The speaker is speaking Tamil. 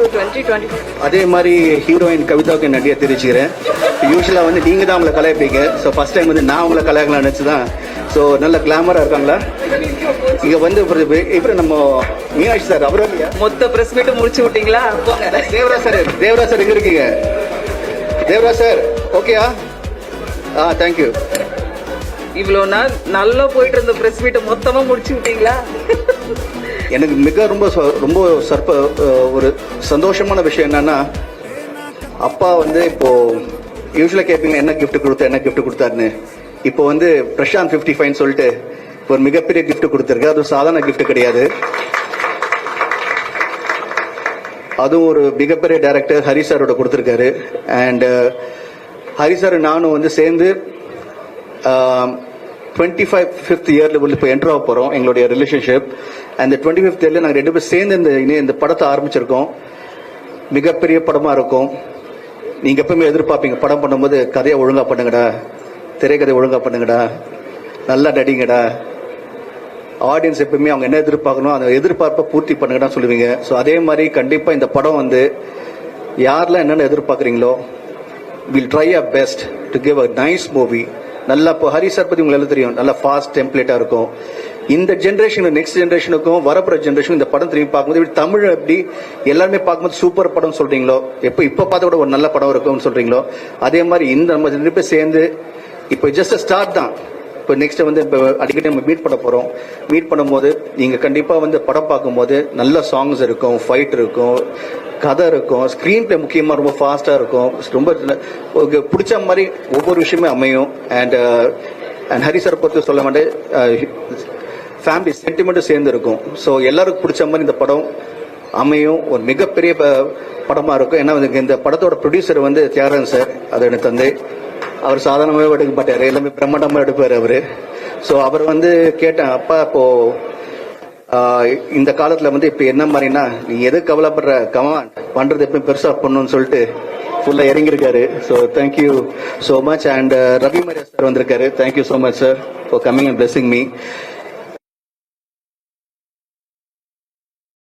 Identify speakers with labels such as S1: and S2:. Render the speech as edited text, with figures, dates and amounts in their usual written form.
S1: ஸோ 2025
S2: அதே மாதிரி ஹீரோயின் கவிதாவுக்கு நடிகை தெரிவிச்சுக்கிறேன். யூஸ்வலாக வந்து நீங்கள் தான் அவங்களை கலாய்ப்பீங்க. ஸோ ஃபர்ஸ்ட் டைம் வந்து நான் உங்களை கலாய்க்கலாம் நினச்சி தான். ஸோ நல்ல கிளாமராக இருக்காங்களா? இங்கே வந்து இப்போ நம்ம மீனாட்சி சார் அவரும் இல்லையா?
S1: மொத்த பிரஸ் மீட்டும் முடிச்சு விட்டீங்களா? போங்க.
S2: தேவராஜ் சார் எங்கே இருக்கீங்க? தேவராஜ் சார் ஓகேயா? தேங்க்யூ.
S1: இவ்வளோ நாள் நல்லா போயிட்டு இருந்த பிரஸ் மீட்டை மொத்தமாக முடிச்சு விட்டீங்களா?
S2: எனக்கு மிக ரொம்ப ஒரு சந்தோஷமான விஷயம் என்னன்னா, அப்பா வந்து இப்போ யூஸ்வலாக கேட்பீங்க என்ன கிஃப்ட் கொடுத்தாருன்னு. இப்போ வந்து பிரசாந்த் 55 சொல்லிட்டு ஒரு மிகப்பெரிய கிஃப்ட் கொடுத்துருக்கு. அது சாதாரண கிஃப்ட் கிடையாது. அதுவும் ஒரு மிகப்பெரிய டைரக்டர் ஹரி சாரோட கொடுத்துருக்காரு. அண்ட் ஹரி சார் நானும் வந்து சேர்ந்து 25th இயர்ல இப்போ என்டர் ஆக போறோம் எங்களுடைய ரிலேஷன்ஷிப். அந்த 25th இயர்ல நாங்கள் 2 பேரும் சேர்ந்து இந்த படத்தை ஆரம்பிச்சிருக்கோம். மிகப்பெரிய படமா இருக்கும். நீங்க எப்பவுமே எதிர்பார்ப்பீங்க படம் பண்ணும்போது கதையை ஒழுங்கா பண்ணுங்கடா, திரைக்கதை ஒழுங்கா பண்ணுங்கடா, நல்லா நடிங்கடா. ஆடியன்ஸ் எப்பவுமே அவங்க என்ன எதிர்பார்க்கணும் அந்த எதிர்பார்ப்பை பூர்த்தி பண்ணுங்கடா சொல்லுவீங்க. ஸோ அதே மாதிரி கண்டிப்பா இந்த படம் வந்து யாரெல்லாம் என்னென்ன எதிர்பார்க்குறீங்களோ will try a best to give a nice movie. நல்லா இப்போ ஹரி சார் பத்தி உங்களுக்கு தெரியும், நல்லா ஃபாஸ்ட் டெம்ப்ளேட்டா இருக்கும். இந்த ஜென்ரேஷன் நெக்ஸ்ட் ஜென்ரேஷனுக்கும் வரப்போற ஜென்ரேஷன் இந்த படம் திரும்பி பார்க்கும்போது தமிழ் எப்படி எல்லாருமே பார்க்கும்போது சூப்பர் படம் சொல்றீங்களோ, இப்போ பார்த்த கூட ஒரு நல்ல படம் இருக்கும்னு சொல்றீங்களோ, அதே மாதிரி இந்த நம்ம 2 பேர் சேர்ந்து இப்போ ஜஸ்ட் ஸ்டார்ட் தான். இப்போ நெக்ஸ்ட் வந்து இப்போ அடிக்கடி நம்ம மீட் பண்ண போறோம். மீட் பண்ணும்போது நீங்க கண்டிப்பா வந்து படம் பார்க்கும்போது நல்ல சாங்ஸ் இருக்கும், ஃபைட் இருக்கும், கதை இருக்கும், ஸ்கிரீன் பிளே முக்கியமா ரொம்ப ஃபாஸ்டா இருக்கும். ரொம்ப பிடிச்ச மாதிரி ஒவ்வொரு விஷயமே அமையும். அண்ட் ஹரி சார் பத்தி சொல்ல மாட்டேன், ஃபேமிலி சென்டிமெண்ட்டும் சேர்ந்து இருக்கும். ஸோ எல்லாருக்கும் பிடிச்ச மாதிரி இந்த படம் அமையும். ஒரு மிகப்பெரிய படமா இருக்கும். ஏன்னா இந்த படத்தோட ப்ரொடியூசர் வந்து தியாகராஜன் சார், அது எனக்கு தந்தை. அவர் சாதாரணமாகவே எடுக்க மாட்டாரு, எல்லாமே பிரம்மாண்டமா எடுப்பாரு அவரு. ஸோ அவர் வந்து கேட்டேன், அப்பா இப்போ இந்த காலத்துல வந்து இப்ப என்ன மாதிரினா நீ எது கவலைப்படுற, கமான் பண்றது எப்பயும் பெருசா பண்ணணும்னு சொல்லிட்டு ஃபுல்லா இறங்கியிருக்காரு. So thank you so much. And Ravi Mariya sir வந்திருக்காரு. Thank you so much sir for coming and blessing me.